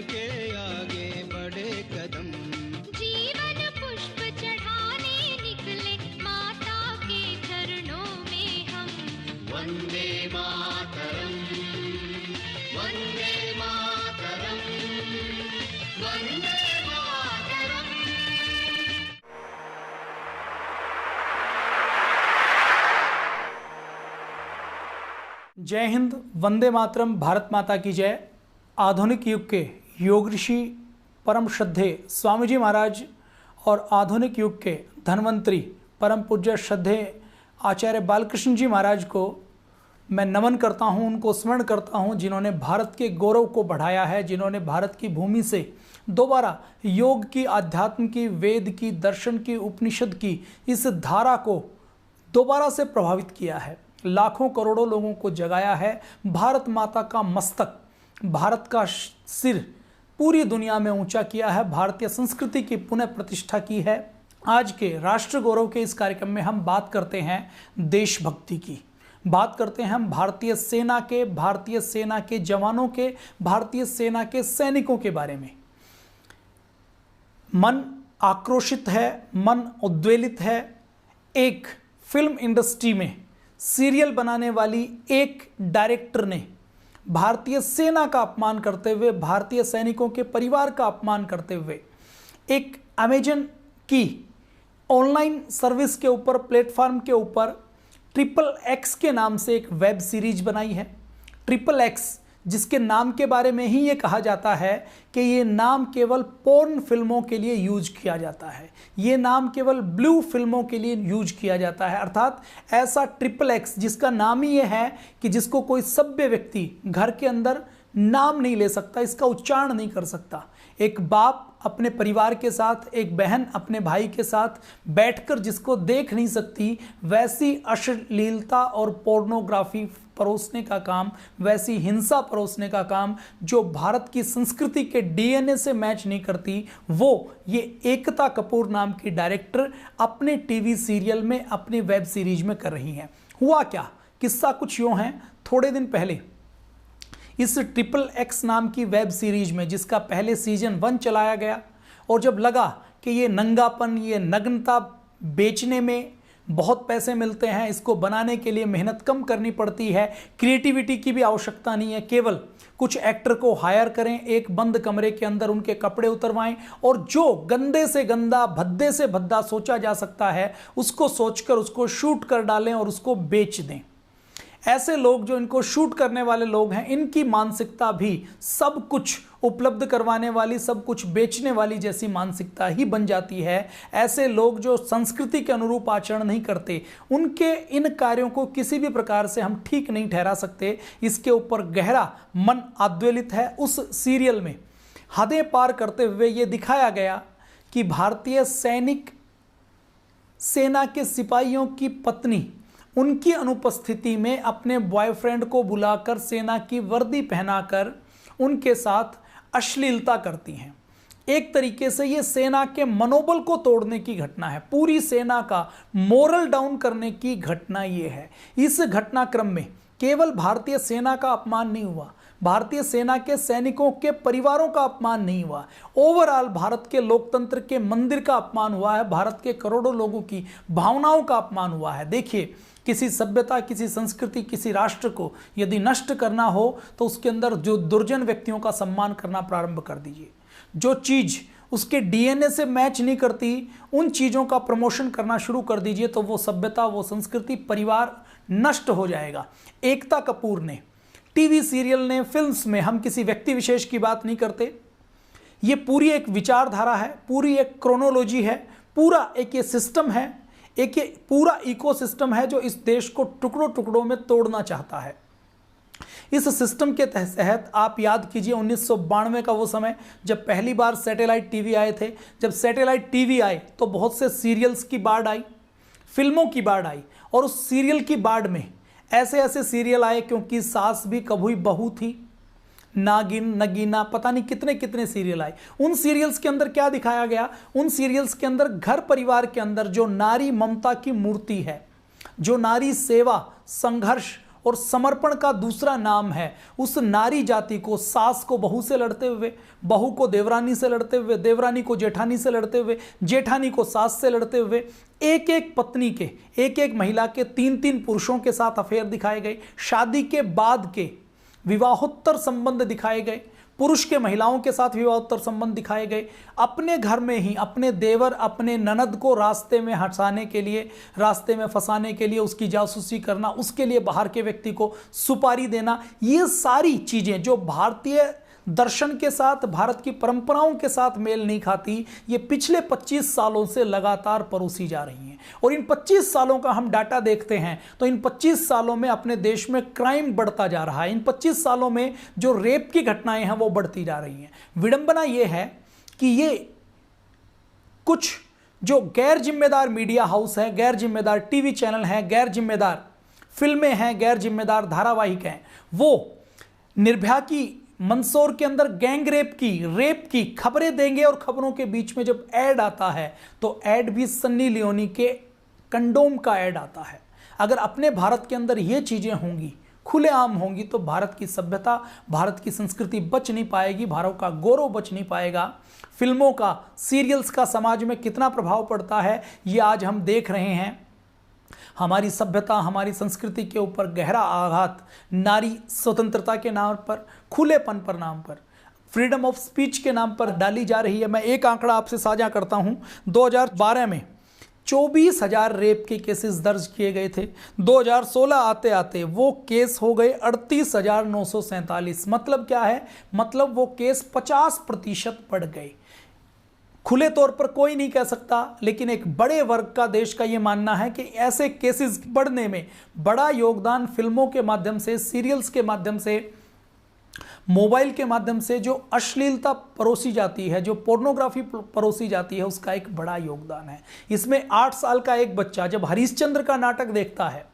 के आगे बढ़े कदम। जीवन पुष्प चढ़ाने निकले माता के चरणों में हम। वंदे मातरम, वंदे मातरम, वंदे मातरम। जय हिंद, वंदे मातरम, भारत माता की जय। आधुनिक युग के योग ऋषि परम श्रद्धेय स्वामी जी महाराज और आधुनिक युग के धन्वंतरी परम पूज्य श्रद्धेय आचार्य बालकृष्ण जी महाराज को मैं नमन करता हूं, उनको स्मरण करता हूं, जिन्होंने भारत के गौरव को बढ़ाया है, जिन्होंने भारत की भूमि से दोबारा योग की, आध्यात्म की, वेद की, दर्शन की, उपनिषद की इस धारा को दोबारा से प्रभावित किया है। लाखों करोड़ों लोगों को जगाया है। भारत माता का मस्तक, भारत का सिर पूरी दुनिया में ऊंचा किया है। भारतीय संस्कृति की पुनः प्रतिष्ठा की है। आज के राष्ट्र गौरव के इस कार्यक्रम में हम बात करते हैं देशभक्ति की, बात करते हैं हम भारतीय सेना के जवानों के, भारतीय सेना के सैनिकों के बारे में। मन आक्रोशित है, मन उद्वेलित है। एक फिल्म इंडस्ट्री में सीरियल बनाने वाली एक डायरेक्टर ने भारतीय सेना का अपमान करते हुए, भारतीय सैनिकों के परिवार का अपमान करते हुए एक अमेजन की ऑनलाइन सर्विस के ऊपर, प्लेटफॉर्म के ऊपर XXX के नाम से एक वेब सीरीज बनाई है। XXX, जिसके नाम के बारे में ही ये कहा जाता है कि ये नाम केवल पोर्न फिल्मों के लिए यूज किया जाता है, ये नाम केवल ब्लू फिल्मों के लिए यूज किया जाता है। अर्थात ऐसा XXX जिसका नाम ही ये है कि जिसको कोई सभ्य व्यक्ति घर के अंदर नाम नहीं ले सकता, इसका उच्चारण नहीं कर सकता। एक बाप अपने परिवार के साथ, एक बहन अपने भाई के साथ बैठकर जिसको देख नहीं सकती, वैसी अश्लीलता और पोर्नोग्राफी परोसने का काम, वैसी हिंसा परोसने का काम जो भारत की संस्कृति के डीएनए से मैच नहीं करती, वो ये एकता कपूर नाम की डायरेक्टर अपने टीवी सीरियल में, अपने वेब सीरीज में कर रही हैं। हुआ क्या, किस्सा कुछ यूं है। थोड़े दिन पहले इस XXX नाम की वेब सीरीज में, जिसका पहले सीजन 1 चलाया गया, और जब लगा कि ये नंगापन, ये नग्नता बेचने में बहुत पैसे मिलते हैं, इसको बनाने के लिए मेहनत कम करनी पड़ती है, क्रिएटिविटी की भी आवश्यकता नहीं है, केवल कुछ एक्टर को हायर करें, एक बंद कमरे के अंदर उनके कपड़े उतरवाएं और जो गंदे से गंदा, भद्दे से भद्दा सोचा जा सकता है उसको सोचकर उसको शूट कर डालें और उसको बेच दें। ऐसे लोग जो इनको शूट करने वाले लोग हैं, इनकी मानसिकता भी सब कुछ उपलब्ध करवाने वाली, सब कुछ बेचने वाली जैसी मानसिकता ही बन जाती है। ऐसे लोग जो संस्कृति के अनुरूप आचरण नहीं करते, उनके इन कार्यों को किसी भी प्रकार से हम ठीक नहीं ठहरा सकते। इसके ऊपर गहरा मन आद्वेलित है। उस सीरियल में हदें पार करते हुए ये दिखाया गया कि भारतीय सैनिक, सेना के सिपाहियों की पत्नी उनकी अनुपस्थिति में अपने बॉयफ्रेंड को बुलाकर, सेना की वर्दी पहनाकर उनके साथ अश्लीलता करती हैं। एक तरीके से ये सेना के मनोबल को तोड़ने की घटना है, पूरी सेना का मोरल डाउन करने की घटना ये है। इस घटनाक्रम में केवल भारतीय सेना का अपमान नहीं हुआ, भारतीय सेना के सैनिकों के परिवारों का अपमान नहीं हुआ, ओवरऑल भारत के लोकतंत्र के मंदिर का अपमान हुआ है, भारत के करोड़ों लोगों की भावनाओं का अपमान हुआ है। देखिए, किसी सभ्यता, किसी संस्कृति, किसी राष्ट्र को यदि नष्ट करना हो तो उसके अंदर जो दुर्जन व्यक्तियों का सम्मान करना प्रारंभ कर दीजिए। जो चीज़ उसके डीएनए से मैच नहीं करती, उन चीज़ों का प्रमोशन करना शुरू कर दीजिए, तो वो सभ्यता, वो संस्कृति, परिवार नष्ट हो जाएगा। एकता कपूर ने टीवी सीरियल ने, फिल्म्स में, हम किसी व्यक्ति विशेष की बात नहीं करते, ये पूरी एक विचारधारा है, पूरी एक क्रोनोलॉजी है, पूरा एक ये सिस्टम है, एक ये पूरा इकोसिस्टम है जो इस देश को टुकड़ों टुकड़ों में तोड़ना चाहता है। इस सिस्टम के तहत आप याद कीजिए 1992 का वो समय जब पहली बार सैटेलाइट टीवी आए थे। जब सैटेलाइट टीवी आए तो बहुत से सीरियल्स की बाढ़ आई, फिल्मों की बाढ़ आई, और उस सीरियल की बाढ़ में ऐसे ऐसे सीरियल आए, क्योंकि सास भी कभी बहू थी, नागिन, नगीना, पता नहीं कितने कितने सीरियल आए। उन सीरियल्स के अंदर क्या दिखाया गया? उन सीरियल्स के अंदर घर परिवार के अंदर जो नारी ममता की मूर्ति है, जो नारी सेवा, संघर्ष और समर्पण का दूसरा नाम है उस नारी जाति को, सास को बहू से लड़ते हुए, बहू को देवरानी से लड़ते हुए, देवरानी को जेठानी से लड़ते हुए, जेठानी को सास से लड़ते हुए, एक एक पत्नी के, एक एक महिला के 3-3 पुरुषों के साथ अफेयर दिखाए गए, शादी के बाद के विवाहोत्तर संबंध दिखाए गए, पुरुष के महिलाओं के साथ विवाहोत्तर संबंध दिखाए गए, अपने घर में ही अपने देवर, अपने ननद को रास्ते में हंसाने के लिए, रास्ते में फंसाने के लिए उसकी जासूसी करना, उसके लिए बाहर के व्यक्ति को सुपारी देना, ये सारी चीजें जो भारतीय दर्शन के साथ, भारत की परंपराओं के साथ मेल नहीं खाती, ये पिछले 25 सालों से लगातार परोसी जा रही हैं। और इन 25 सालों का हम डाटा देखते हैं तो इन 25 सालों में अपने देश में क्राइम बढ़ता जा रहा है। इन 25 सालों में जो रेप की घटनाएं हैं वो बढ़ती जा रही हैं। विडंबना ये है कि ये कुछ जो गैर जिम्मेदार मीडिया हाउस है, गैर जिम्मेदार टीवी चैनल हैं, गैर जिम्मेदार फिल्में हैं, गैर जिम्मेदार धारावाहिक हैं, वो निर्भया की मंदसौर के अंदर गैंग रेप की खबरें देंगे और खबरों के बीच में जब ऐड आता है तो ऐड भी सन्नी लियोनी के कंडोम का ऐड आता है। अगर अपने भारत के अंदर ये चीजें होंगी, खुलेआम होंगी, तो भारत की सभ्यता, भारत की संस्कृति बच नहीं पाएगी, भारत का गौरव बच नहीं पाएगा। फिल्मों का, सीरियल्स का समाज में कितना प्रभाव पड़ता है ये आज हम देख रहे हैं। हमारी सभ्यता, हमारी संस्कृति के ऊपर गहरा आघात नारी स्वतंत्रता के नाम पर, खुलेपन पर नाम पर, फ्रीडम ऑफ स्पीच के नाम पर डाली जा रही है। मैं एक आंकड़ा आपसे साझा करता हूं, 2012 में 24,000 रेप के केसेस दर्ज किए गए थे। 2016 आते आते वो केस हो गए 38,947। मतलब क्या है? मतलब वो केस 50% बढ़ गए। खुले तौर पर कोई नहीं कह सकता, लेकिन एक बड़े वर्ग का देश का यह मानना है कि ऐसे केसेस बढ़ने में बड़ा योगदान फिल्मों के माध्यम से, सीरियल्स के माध्यम से, मोबाइल के माध्यम से जो अश्लीलता परोसी जाती है, जो पोर्नोग्राफी परोसी जाती है, उसका एक बड़ा योगदान है। इसमें 8 साल का एक बच्चा जब हरिश्चंद्र का नाटक देखता है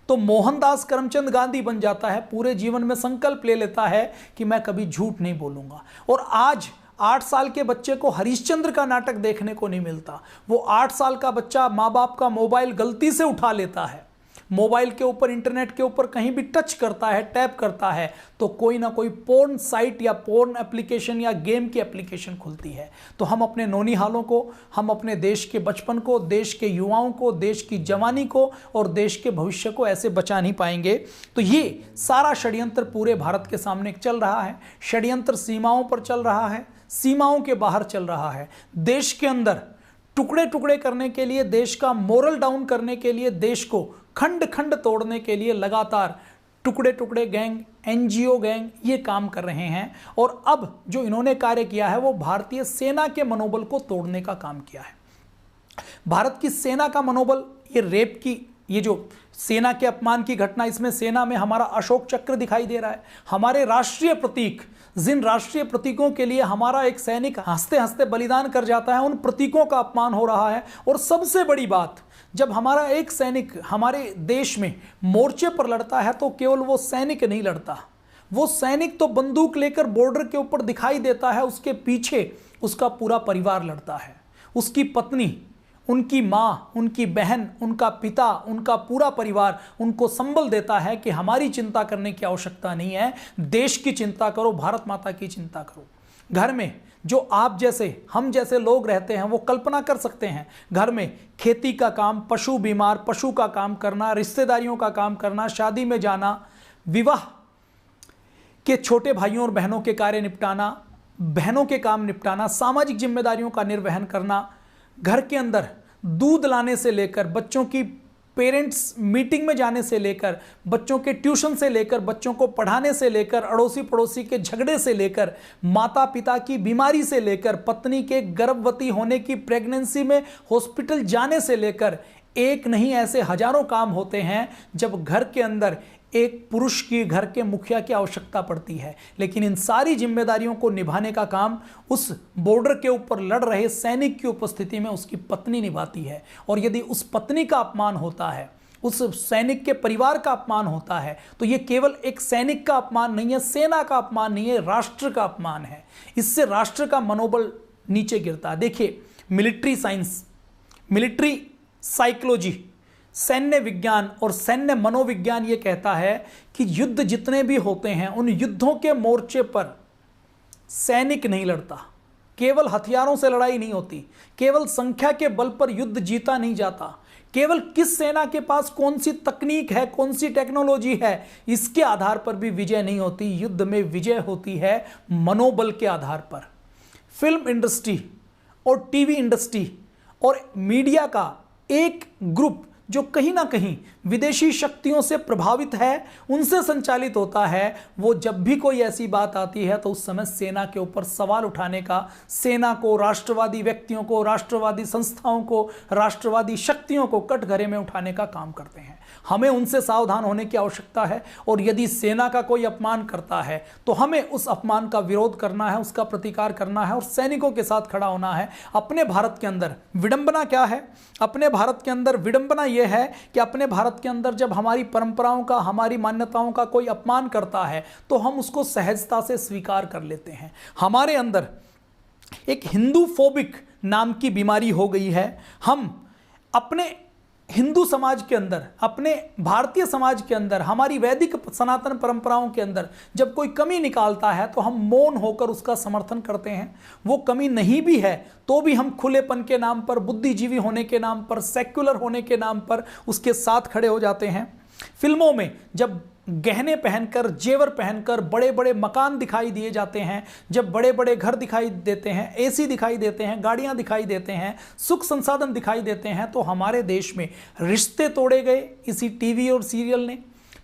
तो मोहनदास करमचंद गांधी बन जाता है, पूरे जीवन में संकल्प ले लेता है कि मैं कभी झूठ नहीं बोलूंगा। और आज 8 साल के बच्चे को हरिश्चंद्र का नाटक देखने को नहीं मिलता। वो 8 साल का बच्चा माँ बाप का मोबाइल गलती से उठा लेता है, मोबाइल के ऊपर, इंटरनेट के ऊपर कहीं भी टच करता है, टैप करता है, तो कोई ना कोई पोर्न साइट या पोर्न एप्लीकेशन या गेम की एप्लीकेशन खुलती है। तो हम अपने नौनिहालों को, हम अपने देश के बचपन को, देश के युवाओं को, देश की जवानी को और देश के भविष्य को ऐसे बचा नहीं पाएंगे। तो ये सारा षड्यंत्र पूरे भारत के सामने चल रहा है। षड्यंत्र सीमाओं पर चल रहा है, सीमाओं के बाहर चल रहा है। देश के अंदर टुकड़े टुकड़े करने के लिए, देश का मोरल डाउन करने के लिए, देश को खंड खंड तोड़ने के लिए लगातार टुकड़े टुकड़े गैंग, एनजीओ गैंग ये काम कर रहे हैं। और अब जो इन्होंने कार्य किया है वो भारतीय सेना के मनोबल को तोड़ने का काम किया है। भारत की सेना का मनोबल, ये रेप की, ये जो सेना के अपमान की घटना, इसमें सेना में हमारा अशोक चक्र दिखाई दे रहा है। हमारे राष्ट्रीय प्रतीक, जिन राष्ट्रीय प्रतीकों के लिए हमारा एक सैनिक हंसते हंसते बलिदान कर जाता है, उन प्रतीकों का अपमान हो रहा है। और सबसे बड़ी बात, जब हमारा एक सैनिक हमारे देश में मोर्चे पर लड़ता है तो केवल वो सैनिक नहीं लड़ता, वो सैनिक तो बंदूक लेकर बॉर्डर के ऊपर दिखाई देता है, उसके पीछे उसका पूरा परिवार लड़ता है। उसकी पत्नी, उनकी माँ, उनकी बहन, उनका पिता, उनका पूरा परिवार उनको संबल देता है कि हमारी चिंता करने की आवश्यकता नहीं है, देश की चिंता करो, भारत माता की चिंता करो। घर में जो आप जैसे, हम जैसे लोग रहते हैं वो कल्पना कर सकते हैं, घर में खेती का काम, पशु बीमार, पशु का काम करना, रिश्तेदारियों का काम करना, शादी में जाना, विवाह के छोटे भाइयों और बहनों के कार्य निपटाना, बहनों के काम निपटाना, सामाजिक जिम्मेदारियों का निर्वहन करना, घर के अंदर दूध लाने से लेकर, बच्चों की पेरेंट्स मीटिंग में जाने से लेकर, बच्चों के ट्यूशन से लेकर, बच्चों को पढ़ाने से लेकर, अड़ोसी पड़ोसी के झगड़े से लेकर, माता पिता की बीमारी से लेकर, पत्नी के गर्भवती होने की, प्रेगनेंसी में हॉस्पिटल जाने से लेकर, एक नहीं ऐसे हजारों काम होते हैं जब घर के अंदर एक पुरुष की, घर के मुखिया की आवश्यकता पड़ती है। लेकिन इन सारी जिम्मेदारियों को निभाने का काम उस बॉर्डर के ऊपर लड़ रहे सैनिक की उपस्थिति में उसकी पत्नी निभाती है। और यदि उस पत्नी का अपमान होता है, उस सैनिक के परिवार का अपमान होता है, तो यह केवल एक सैनिक का अपमान नहीं है, सेना का अपमान नहीं है, राष्ट्र का अपमान है। इससे राष्ट्र का मनोबल नीचे गिरता है। देखिए, मिलिट्री साइंस, मिलिट्री साइकोलॉजी, सैन्य विज्ञान और सैन्य मनोविज्ञान ये कहता है कि युद्ध जितने भी होते हैं उन युद्धों के मोर्चे पर सैनिक नहीं लड़ता, केवल हथियारों से लड़ाई नहीं होती, केवल संख्या के बल पर युद्ध जीता नहीं जाता, केवल किस सेना के पास कौन सी तकनीक है, कौन सी टेक्नोलॉजी है, इसके आधार पर भी विजय नहीं होती। युद्ध में विजय होती है मनोबल के आधार पर। फिल्म इंडस्ट्री और टीवी इंडस्ट्री और मीडिया का एक ग्रुप जो कहीं ना कहीं विदेशी शक्तियों से प्रभावित है, उनसे संचालित होता है, वो जब भी कोई ऐसी बात आती है तो उस समय सेना के ऊपर सवाल उठाने का, सेना को, राष्ट्रवादी व्यक्तियों को, राष्ट्रवादी संस्थाओं को, राष्ट्रवादी शक्तियों को कटघरे में उठाने का काम करते हैं। हमें उनसे सावधान होने की आवश्यकता है और यदि सेना का कोई अपमान करता है तो हमें उस अपमान का विरोध करना है, उसका प्रतिकार करना है और सैनिकों के साथ खड़ा होना है। अपने भारत के अंदर विडंबना क्या है? अपने भारत के अंदर विडंबना यह है कि अपने भारत के अंदर जब हमारी परंपराओं का, हमारी मान्यताओं का कोई अपमान करता है तो हम उसको सहजता से स्वीकार कर लेते हैं। हमारे अंदर एक हिंदू फोबिक नाम की बीमारी हो गई है। हम अपने हिंदू समाज के अंदर, अपने भारतीय समाज के अंदर, हमारी वैदिक सनातन परंपराओं के अंदर जब कोई कमी निकालता है तो हम मौन होकर उसका समर्थन करते हैं। वो कमी नहीं भी है तो भी हम खुलेपन के नाम पर, बुद्धिजीवी होने के नाम पर, सेक्युलर होने के नाम पर उसके साथ खड़े हो जाते हैं। फिल्मों में जब गहने पहनकर, जेवर पहनकर बड़े बड़े मकान दिखाई दिए जाते हैं, जब बड़े बड़े घर दिखाई देते हैं, एसी दिखाई देते हैं, गाड़ियां दिखाई देते हैं, सुख संसाधन दिखाई देते हैं, तो हमारे देश में रिश्ते तोड़े गए इसी टीवी और सीरियल ने।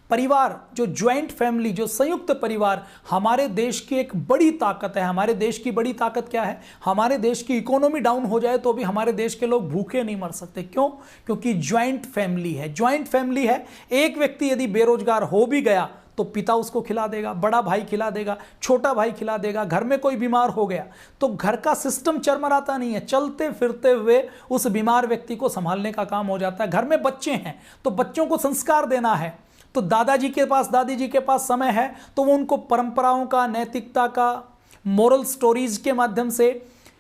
परिवार, जो ज्वाइंट फैमिली, जो संयुक्त परिवार हमारे देश की एक बड़ी ताकत है। हमारे देश की बड़ी ताकत क्या है? हमारे देश की इकोनॉमी डाउन हो जाए तो भी हमारे देश के लोग भूखे नहीं मर सकते। क्यों? क्योंकि ज्वाइंट फैमिली है। ज्वाइंट फैमिली है, एक व्यक्ति यदि बेरोजगार हो भी गया तो पिता उसको खिला देगा, बड़ा भाई खिला देगा, छोटा भाई खिला देगा। घर में कोई बीमार हो गया तो घर का सिस्टम चरमराता नहीं है, चलते फिरते हुए उस बीमार व्यक्ति को संभालने का काम हो जाता है। घर में बच्चे हैं तो बच्चों को संस्कार देना है, तो दादाजी के पास, दादी जी के पास समय है तो वो उनको परंपराओं का, नैतिकता का, मोरल स्टोरीज के माध्यम से,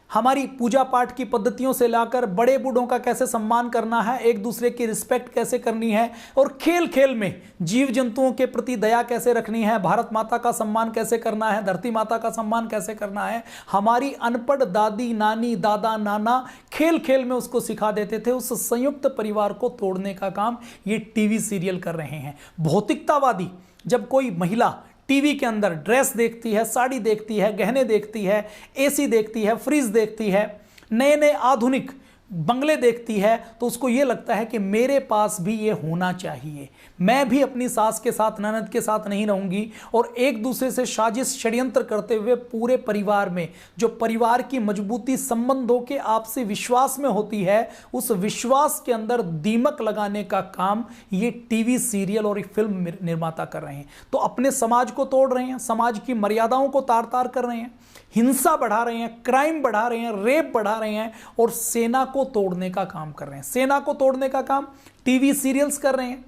हमारी पूजा पाठ की पद्धतियों से लाकर बड़े बूढ़ों का कैसे सम्मान करना है, एक दूसरे की रिस्पेक्ट कैसे करनी है और खेल खेल में जीव जंतुओं के प्रति दया कैसे रखनी है, भारत माता का सम्मान कैसे करना है, धरती माता का सम्मान कैसे करना है, हमारी अनपढ़ दादी, नानी, दादा, नाना खेल खेल में उसको सिखा देते थे। उस संयुक्त परिवार को तोड़ने का काम ये टीवी सीरियल कर रहे हैं। भौतिकतावादी, जब कोई महिला टीवी के अंदर ड्रेस देखती है, साड़ी देखती है, गहने देखती है, एसी देखती है, फ्रिज देखती है, नए नए आधुनिक बंगले देखती है, तो उसको ये लगता है कि मेरे पास भी ये होना चाहिए, मैं भी अपनी सास के साथ, ननद के साथ नहीं रहूंगी। और एक दूसरे से साजिश षड्यंत्र करते हुए पूरे परिवार में, जो परिवार की मजबूती संबंधों के आपसी विश्वास में होती है, उस विश्वास के अंदर दीमक लगाने का काम ये टीवी सीरियल और फिल्म निर्माता कर रहे हैं। तो अपने समाज को तोड़ रहे हैं, समाज की मर्यादाओं को तार तार कर रहे हैं, हिंसा बढ़ा रहे हैं, क्राइम बढ़ा रहे हैं, रेप बढ़ा रहे हैं और सेना को तोड़ने का काम कर रहे हैं। सेना को तोड़ने का काम टीवी सीरियल्स कर रहे हैं।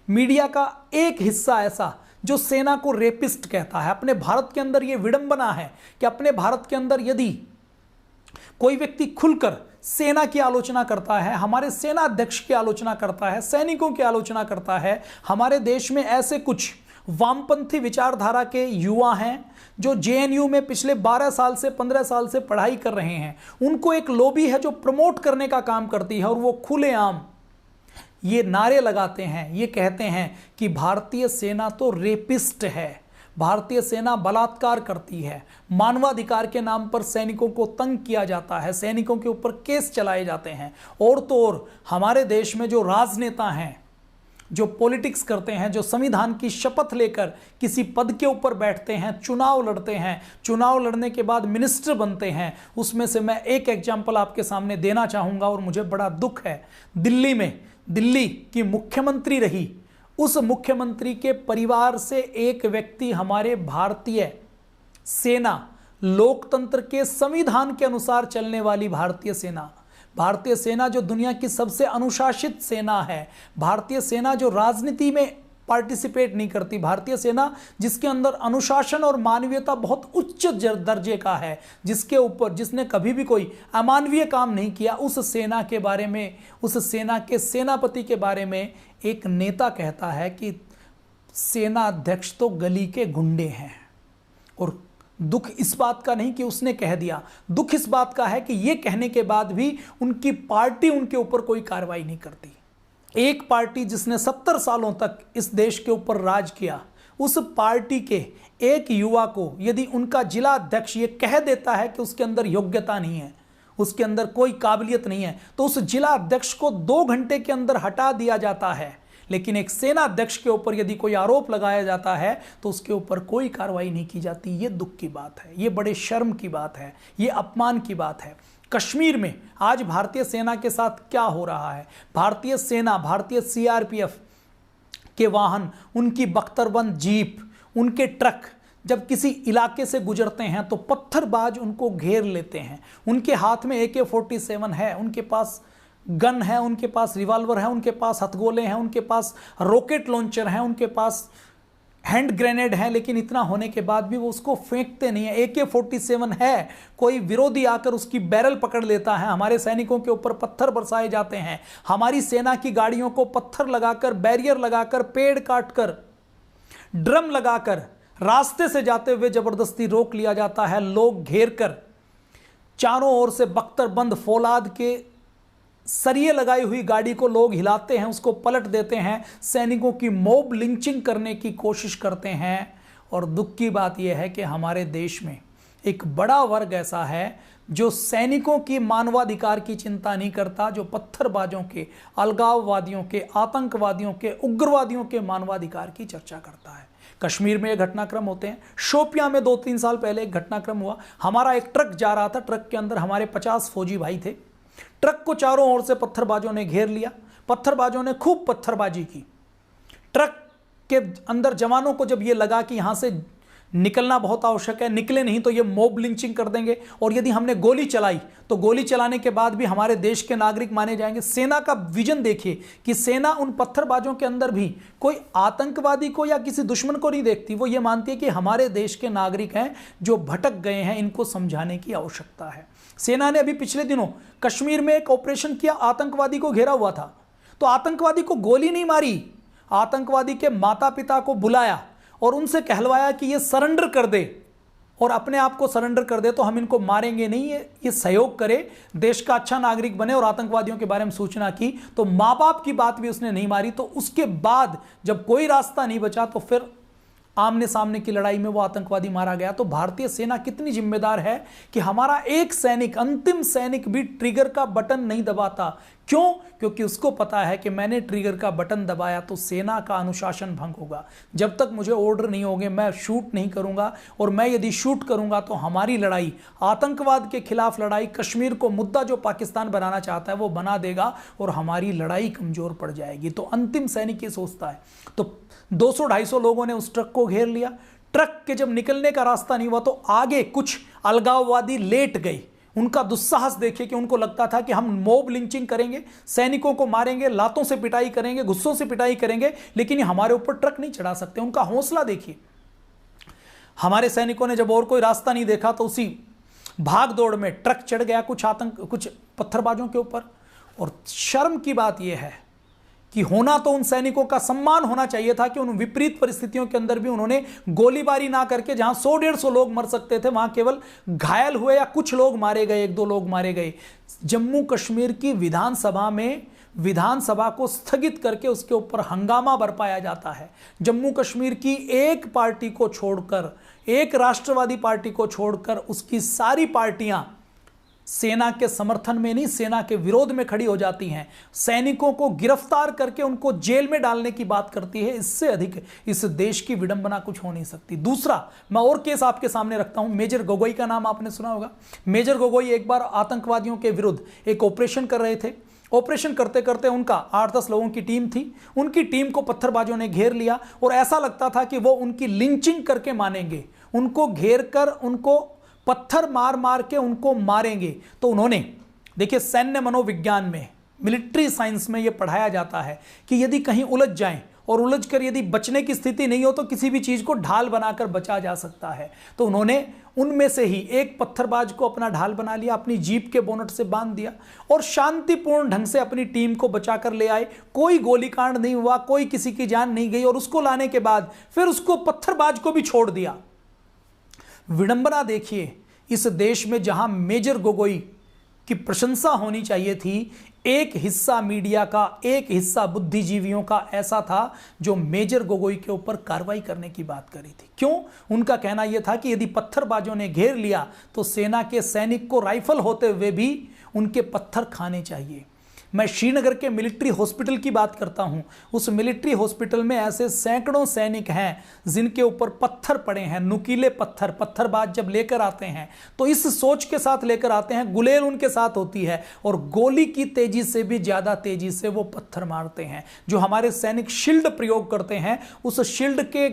मीडिया का एक हिस्सा ऐसा जो सेना को रेपिस्ट कहता है। अपने भारत के अंदर यह विडंबना है कि अपने भारत के अंदर यदि कोई व्यक्ति खुलकर सेना की आलोचना करता है, हमारे सेना अध्यक्ष की आलोचना करता है, सैनिकों की आलोचना करता है, हमारे देश में ऐसे कुछ वामपंथी विचारधारा के युवा हैं जो जेएनयू में पिछले 12 साल से 15 साल से पढ़ाई कर रहे हैं, उनको एक लॉबी है जो प्रमोट करने का काम करती है और वो खुलेआम ये नारे लगाते हैं, ये कहते हैं कि भारतीय सेना तो रेपिस्ट है, भारतीय सेना बलात्कार करती है, मानवाधिकार के नाम पर सैनिकों को तंग किया जाता है, सैनिकों के ऊपर केस चलाए जाते हैं। और तो और हमारे देश में जो राजनेता हैं, जो पॉलिटिक्स करते हैं, जो संविधान की शपथ लेकर किसी पद के ऊपर बैठते हैं, चुनाव लड़ते हैं, चुनाव लड़ने के बाद मिनिस्टर बनते हैं, उसमें से मैं एक एग्जाम्पल आपके सामने देना चाहूँगा और मुझे बड़ा दुख है। दिल्ली में, दिल्ली की मुख्यमंत्री रही, उस मुख्यमंत्री के परिवार से एक व्यक्ति हमारे भारतीय सेना, लोकतंत्र के संविधान के अनुसार चलने वाली भारतीय सेना जो दुनिया की सबसे अनुशासित सेना है, भारतीय सेना जो राजनीति में पार्टिसिपेट नहीं करती। भारतीय सेना जिसके अंदर अनुशासन और मानवीयता बहुत उच्च दर्जे का है, जिसके ऊपर जिसने कभी भी कोई अमानवीय काम नहीं किया, उस सेना के बारे में, उस सेना के सेनापति के बारे में एक नेता कहता है कि सेना अध्यक्ष तो गली के गुंडे हैं। और दुख इस बात का नहीं कि उसने कह दिया, दुख इस बात का है कि यह कहने के बाद भी उनकी पार्टी उनके ऊपर कोई कार्रवाई नहीं करती। एक पार्टी जिसने 70 सालों तक इस देश के ऊपर राज किया, उस पार्टी के एक युवा को यदि उनका जिला अध्यक्ष ये कह देता है कि उसके अंदर योग्यता नहीं है, उसके अंदर कोई काबिलियत नहीं है, तो उस जिला अध्यक्ष को 2 घंटे के अंदर हटा दिया जाता है। लेकिन एक सेना अध्यक्ष के ऊपर यदि कोई आरोप लगाया जाता है तो उसके ऊपर कोई कार्रवाई नहीं की जाती। ये दुख की बात है, ये बड़े शर्म की बात है, ये अपमान की बात है। कश्मीर में आज भारतीय सेना के साथ क्या हो रहा है? भारतीय सेना, भारतीय सीआरपीएफ के वाहन, उनकी बख्तरबंद जीप, उनके ट्रक जब किसी इलाके से गुजरते हैं तो पत्थरबाज उनको घेर लेते हैं। उनके हाथ में AK-47 है, उनके पास गन है, उनके पास रिवॉल्वर है, उनके पास हथगोले हैं, उनके पास रॉकेट लॉन्चर हैं, उनके पास हैंड ग्रेनेड है, लेकिन इतना होने के बाद भी वो उसको फेंकते नहीं है। AK-47 है, कोई विरोधी आकर उसकी बैरल पकड़ लेता है, हमारे सैनिकों के ऊपर पत्थर बरसाए जाते हैं, हमारी सेना की गाड़ियों को पत्थर लगाकर, बैरियर लगाकर, पेड़ काटकर, ड्रम लगाकर रास्ते से जाते हुए जबरदस्ती रोक लिया जाता है। लोग घेर कर चारों ओर से बख्तरबंद फौलाद के सरिये लगाई हुई गाड़ी को लोग हिलाते हैं, उसको पलट देते हैं, सैनिकों की मॉब लिंचिंग करने की कोशिश करते हैं। और दुख की बात यह है कि हमारे देश में एक बड़ा वर्ग ऐसा है जो सैनिकों की मानवाधिकार की चिंता नहीं करता, जो पत्थरबाजों के, अलगाववादियों के, आतंकवादियों के, उग्रवादियों के मानवाधिकार की चर्चा करता है। कश्मीर में ये घटनाक्रम होते हैं। शोपियां में 2-3 साल पहले एक घटनाक्रम हुआ। हमारा एक ट्रक जा रहा था, ट्रक के अंदर हमारे 50 फौजी भाई थे। ट्रक को चारों ओर से पत्थरबाजों ने घेर लिया, पत्थरबाजों ने खूब पत्थरबाजी की। ट्रक के अंदर जवानों को जब ये लगा कि यहां से निकलना बहुत आवश्यक है, निकले नहीं तो ये मॉब लिंचिंग कर देंगे, और यदि हमने गोली चलाई तो गोली चलाने के बाद भी हमारे देश के नागरिक माने जाएंगे। सेना का विजन देखिए कि सेना उन पत्थरबाजों के अंदर भी कोई आतंकवादी को या किसी दुश्मन को नहीं देखती। वो ये मानती है कि हमारे देश के नागरिक हैं जो भटक गए हैं, इनको समझाने की आवश्यकता है। सेना ने अभी पिछले दिनों कश्मीर में एक ऑपरेशन किया, आतंकवादी को घेरा हुआ था, तो आतंकवादी को गोली नहीं मारी, आतंकवादी के माता पिता को बुलाया और उनसे कहलवाया कि ये सरेंडर कर दे और अपने आप को सरेंडर कर दे तो हम इनको मारेंगे नहीं, ये सहयोग करे, देश का अच्छा नागरिक बने। और आतंकवादियों के बारे में सूचना की तो माँ बाप की बात भी उसने नहीं मारी। तो उसके बाद जब कोई रास्ता नहीं बचा तो फिर आमने सामने की लड़ाई में वो आतंकवादी मारा गया। तो भारतीय सेना कितनी जिम्मेदार है कि हमारा एक सैनिक, अंतिम सैनिक भी ट्रिगर का बटन नहीं दबाता। क्यों? क्योंकि उसको पता है कि मैंने ट्रिगर का बटन दबाया तो सेना का अनुशासन भंग होगा। जब तक मुझे ऑर्डर नहीं होंगे मैं शूट नहीं करूंगा, और मैं यदि शूट करूंगा तो हमारी लड़ाई, आतंकवाद के खिलाफ लड़ाई, कश्मीर को मुद्दा जो पाकिस्तान बनाना चाहता है वो बना देगा और हमारी लड़ाई कमजोर पड़ जाएगी। तो अंतिम सैनिक ये सोचता है। तो 200-250 लोगों ने उस ट्रक को घेर लिया। ट्रक के जब निकलने का रास्ता नहीं हुआ तो आगे कुछ अलगाववादी लेट गए। उनका दुस्साहस देखिए कि उनको लगता था कि हम मॉब लिंचिंग करेंगे, सैनिकों को मारेंगे, लातों से पिटाई करेंगे, गुस्सों से पिटाई करेंगे, लेकिन हमारे ऊपर ट्रक नहीं चढ़ा सकते। उनका हौसला देखिए। हमारे सैनिकों ने जब और कोई रास्ता नहीं देखा तो उसी भाग दौड़ में ट्रक चढ़ गया कुछ पत्थरबाजों के ऊपर। और शर्म की बात यह है कि होना तो उन सैनिकों का सम्मान होना चाहिए था कि उन विपरीत परिस्थितियों के अंदर भी उन्होंने गोलीबारी ना करके, जहां 100-150 लोग मर सकते थे वहां केवल घायल हुए या कुछ लोग मारे गए, 1-2 लोग मारे गए। जम्मू कश्मीर की विधानसभा में विधानसभा को स्थगित करके उसके ऊपर हंगामा बरपाया जाता है। जम्मू कश्मीर की एक पार्टी को छोड़कर, एक राष्ट्रवादी पार्टी को छोड़कर उसकी सारी पार्टियां सेना के समर्थन में नहीं, सेना के विरोध में खड़ी हो जाती हैं। सैनिकों को गिरफ्तार करके उनको जेल में डालने की बात करती है। इससे अधिक इस देश की विडंबना कुछ हो नहीं सकती। दूसरा, मैं और केस आपके सामने रखता हूं। मेजर गोगोई का नाम आपने सुना होगा। मेजर गोगोई एक बार आतंकवादियों के विरुद्ध एक ऑपरेशन कर रहे थे। ऑपरेशन करते करते उनका 8-10 लोगों की टीम थी। उनकी टीम को पत्थरबाजों ने घेर लिया और ऐसा लगता था कि वो उनकी लिंचिंग करके मानेंगे। उनको घेर कर, उनको पत्थर मार मार के उनको मारेंगे। तो उन्होंने, देखिए, सैन्य मनोविज्ञान में मिलिट्री साइंस में ये पढ़ाया जाता है कि यदि कहीं उलझ जाएं और उलझकर यदि बचने की स्थिति नहीं हो तो किसी भी चीज को ढाल बनाकर बचा जा सकता है। तो उन्होंने उनमें से ही एक पत्थरबाज को अपना ढाल बना लिया, अपनी जीप के बोनट से बांध दिया और शांतिपूर्ण ढंग से अपनी टीम को बचाकर ले आए। कोई गोलीकांड नहीं हुआ, कोई किसी की जान नहीं गई और उसको लाने के बाद फिर उसको पत्थरबाज को भी छोड़ दिया। विडंबना देखिए, इस देश में जहां मेजर गोगोई की प्रशंसा होनी चाहिए थी, एक हिस्सा मीडिया का, एक हिस्सा बुद्धिजीवियों का ऐसा था जो मेजर गोगोई के ऊपर कार्रवाई करने की बात करी थी। क्यों? उनका कहना यह था कि यदि पत्थरबाजों ने घेर लिया तो सेना के सैनिक को राइफल होते हुए भी उनके पत्थर खाने चाहिए। मैं श्रीनगर के मिलिट्री हॉस्पिटल की बात करता हूं। उस मिलिट्री हॉस्पिटल में ऐसे सैकड़ों सैनिक हैं जिनके ऊपर पत्थर पड़े हैं, नुकीले पत्थर। पत्थरबाज जब लेकर आते हैं तो इस सोच के साथ लेकर आते हैं, गुलेल उनके साथ होती है और गोली की तेजी से भी ज्यादा तेजी से वो पत्थर मारते हैं। जो हमारे सैनिक शील्ड प्रयोग करते हैं, उस शील्ड के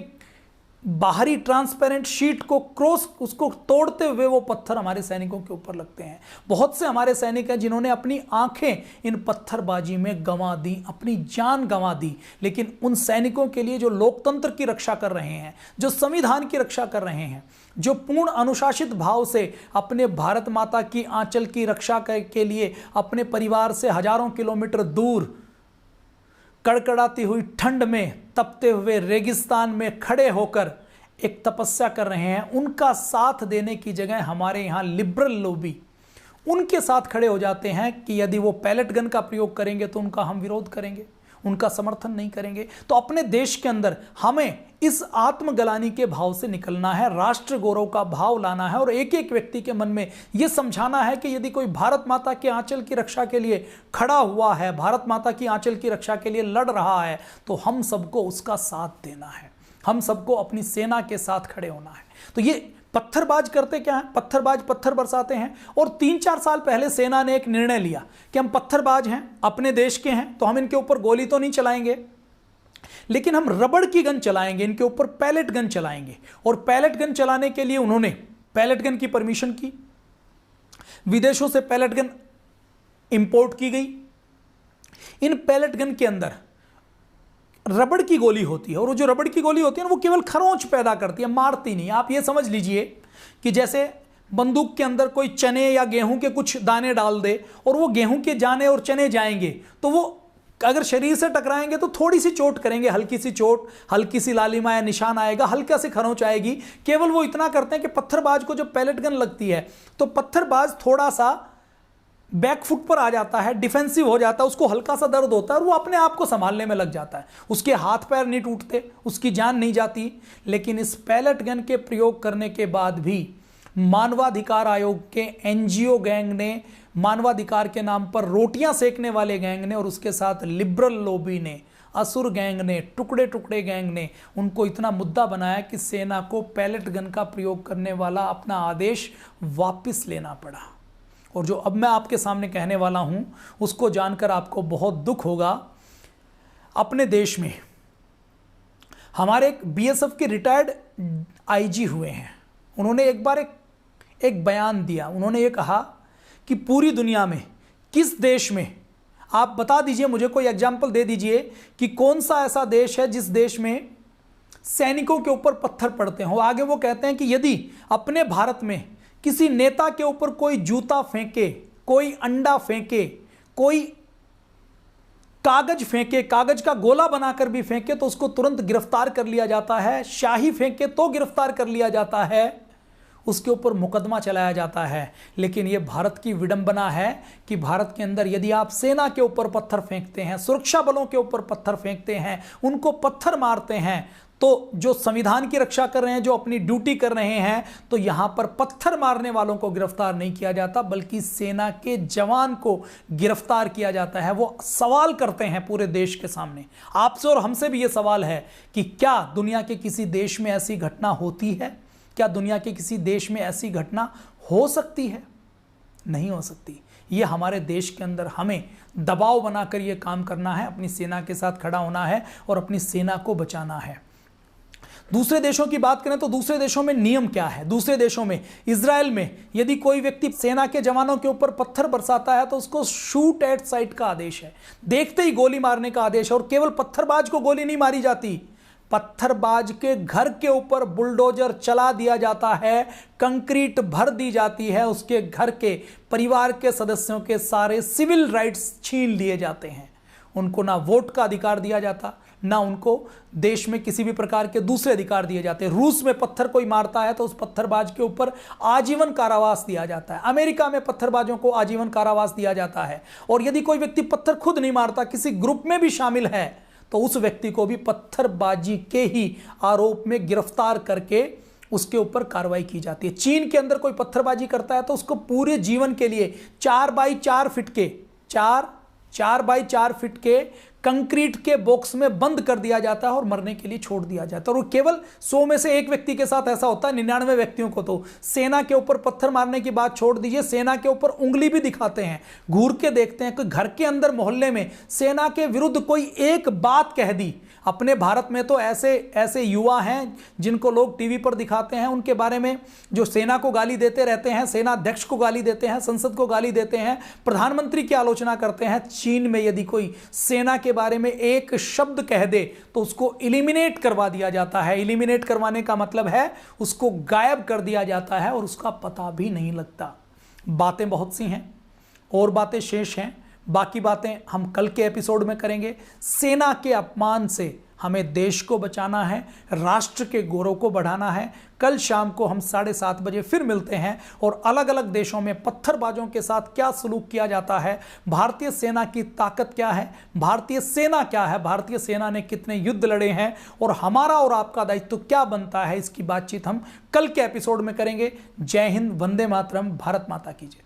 बाहरी ट्रांसपेरेंट शीट को क्रॉस उसको तोड़ते हुए वो पत्थर हमारे सैनिकों के ऊपर लगते हैं। बहुत से हमारे सैनिक हैं जिन्होंने अपनी आंखें इन पत्थरबाजी में गंवा दी, अपनी जान गंवा दी। लेकिन उन सैनिकों के लिए जो लोकतंत्र की रक्षा कर रहे हैं, जो संविधान की रक्षा कर रहे हैं, जो पूर्ण अनुशासित भाव से अपने भारत माता की आंचल की रक्षा के लिए अपने परिवार से हजारों किलोमीटर दूर कड़कड़ाती हुई ठंड में, तपते हुए रेगिस्तान में खड़े होकर एक तपस्या कर रहे हैं, उनका साथ देने की जगह हमारे यहाँ लिबरल लोबी उनके साथ खड़े हो जाते हैं कि यदि वो पैलेट गन का प्रयोग करेंगे तो उनका हम विरोध करेंगे, उनका समर्थन नहीं करेंगे। तो अपने देश के अंदर हमें इस आत्मग्लानि के भाव से निकलना है, राष्ट्र गौरव का भाव लाना है और एक एक व्यक्ति के मन में यह समझाना है कि यदि कोई भारत माता के आंचल की रक्षा के लिए खड़ा हुआ है, भारत माता की आंचल की रक्षा के लिए लड़ रहा है, तो हम सबको उसका साथ देना है, हम सबको अपनी सेना के साथ खड़े होना है। तो ये पत्थरबाज करते क्या है? पत्थरबाज पत्थर बरसाते हैं। और 3-4 साल पहले सेना ने एक निर्णय लिया कि हम पत्थरबाज हैं, अपने देश के हैं, तो हम इनके ऊपर गोली तो नहीं चलाएंगे, लेकिन हम रबड़ की गन चलाएंगे, इनके ऊपर पैलेट गन चलाएंगे। और पैलेट गन चलाने के लिए उन्होंने पैलेट गन की परमिशन की, विदेशों से पैलेट गन इंपोर्ट की गई। इन पैलेट गन के अंदर रबड़ की गोली होती है और वो जो रबड़ की गोली होती है ना, वो केवल खरोंच पैदा करती है, मारती नहीं। आप ये समझ लीजिए कि जैसे बंदूक के अंदर कोई चने या गेहूं के कुछ दाने डाल दे और वो गेहूं के दाने और चने जाएंगे, तो वो अगर शरीर से टकराएंगे तो थोड़ी सी चोट करेंगे, हल्की सी चोट, हल्की सी लालिमा या निशान आएगा, हल्का सी खरोंच आएगी। केवल वो इतना करते हैं कि पत्थरबाज को जब पैलेट गन लगती है तो पत्थरबाज थोड़ा सा बैकफुट पर आ जाता है, डिफेंसिव हो जाता है, उसको हल्का सा दर्द होता है और वो अपने आप को संभालने में लग जाता है। उसके हाथ पैर नहीं टूटते, उसकी जान नहीं जाती। लेकिन इस पैलेट गन के प्रयोग करने के बाद भी मानवाधिकार आयोग के एनजीओ गैंग ने, मानवाधिकार के नाम पर रोटियां सेकने वाले गैंग ने और उसके साथ लिबरल लॉबी ने, असुर गैंग ने, टुकड़े टुकड़े गैंग ने उनको इतना मुद्दा बनाया कि सेना को पैलेट गन का प्रयोग करने वाला अपना आदेश वापस लेना पड़ा। और जो अब मैं आपके सामने कहने वाला हूं उसको जानकर आपको बहुत दुख होगा। अपने देश में हमारे एक बीएसएफ के रिटायर्ड आईजी हुए हैं, उन्होंने एक बार एक बयान दिया। उन्होंने ये कहा कि पूरी दुनिया में किस देश में, आप बता दीजिए मुझे, कोई एग्जाम्पल दे दीजिए कि कौन सा ऐसा देश है जिस देश में सैनिकों के ऊपर पत्थर पड़ते हों। आगे वो कहते हैं कि यदि अपने भारत में किसी नेता के ऊपर कोई जूता फेंके, कोई अंडा फेंके, कोई कागज फेंके, कागज का गोला बनाकर भी फेंके तो उसको तुरंत गिरफ्तार कर लिया जाता है, शाही फेंके तो गिरफ्तार कर लिया जाता है, उसके ऊपर मुकदमा चलाया जाता है। लेकिन यह भारत की विडंबना है कि भारत के अंदर यदि आप सेना के ऊपर पत्थर फेंकते हैं, सुरक्षा बलों के ऊपर पत्थर फेंकते हैं, उनको पत्थर मारते हैं, तो जो संविधान की रक्षा कर रहे हैं, जो अपनी ड्यूटी कर रहे हैं, तो यहां पर पत्थर मारने वालों को गिरफ्तार नहीं किया जाता, बल्कि सेना के जवान को गिरफ्तार किया जाता है। वो सवाल करते हैं पूरे देश के सामने, आपसे और हमसे भी ये सवाल है कि क्या दुनिया के किसी देश में ऐसी घटना होती है? क्या दुनिया के किसी देश में ऐसी घटना हो सकती है? नहीं हो सकती। ये हमारे देश के अंदर हमें दबाव बनाकर ये काम करना है, अपनी सेना के साथ खड़ा होना है और अपनी सेना को बचाना है। दूसरे देशों की बात करें तो दूसरे देशों में नियम क्या है। दूसरे देशों में, इजराइल में, यदि कोई व्यक्ति सेना के जवानों के ऊपर पत्थर बरसाता है तो उसको शूट एट साइट का आदेश है, देखते ही गोली मारने का आदेश है। और केवल पत्थरबाज को गोली नहीं मारी जाती, पत्थरबाज के घर के ऊपर बुलडोजर चला दिया जाता है, कंक्रीट भर दी जाती है, उसके घर के परिवार के सदस्यों के सारे सिविल राइट्स छीन लिए जाते हैं। उनको ना वोट का अधिकार दिया जाता, ना उनको देश में किसी भी प्रकार के दूसरे अधिकार दिए जाते। रूस में पत्थर कोई मारता है तो उस पत्थरबाज के ऊपर आजीवन कारावास दिया जाता है। अमेरिका में पत्थरबाजों को आजीवन कारावास दिया जाता है। और यदि कोई व्यक्ति पत्थर खुद नहीं मारता, किसी ग्रुप में भी शामिल है, तो उस व्यक्ति को भी पत्थरबाजी के ही आरोप में गिरफ्तार करके उसके ऊपर कार्रवाई की जाती है। चीन के अंदर कोई पत्थरबाजी करता है तो उसको पूरे जीवन के लिए 4 बाई 4 फीट के कंक्रीट के बॉक्स में बंद कर दिया जाता है और मरने के लिए छोड़ दिया जाता है। और केवल 100 में से एक व्यक्ति के साथ ऐसा होता है, 99 व्यक्तियों को तो सेना के ऊपर पत्थर मारने की बात छोड़ दीजिए, सेना के ऊपर उंगली भी दिखाते हैं, घूर के देखते हैं कि घर के अंदर मोहल्ले में सेना के विरुद्ध कोई एक बात कह दी। अपने भारत में तो ऐसे युवा हैं जिनको लोग टीवी पर दिखाते हैं, उनके बारे में जो सेना को गाली देते रहते हैं, सेना अध्यक्ष को गाली देते हैं, संसद को गाली देते हैं, प्रधानमंत्री की आलोचना करते हैं। चीन में यदि कोई सेना के बारे में एक शब्द कह दे तो उसको इलिमिनेट करवा दिया जाता है। इलिमिनेट करवाने का मतलब है उसको गायब कर दिया जाता है और उसका पता भी नहीं लगता। बातें बहुत सी हैं और बातें शेष हैं, बाकी बातें हम कल के एपिसोड में करेंगे। सेना के अपमान से हमें देश को बचाना है, राष्ट्र के गौरव को बढ़ाना है। कल शाम को हम 7:30 बजे फिर मिलते हैं और अलग अलग देशों में पत्थरबाजों के साथ क्या सलूक किया जाता है, भारतीय सेना की ताकत क्या है, भारतीय सेना क्या है, भारतीय सेना ने कितने युद्ध लड़े हैं और हमारा और आपका दायित्व क्या बनता है, इसकी बातचीत हम कल के एपिसोड में करेंगे। जय हिंद, वंदे मातरम, भारत माता की जय।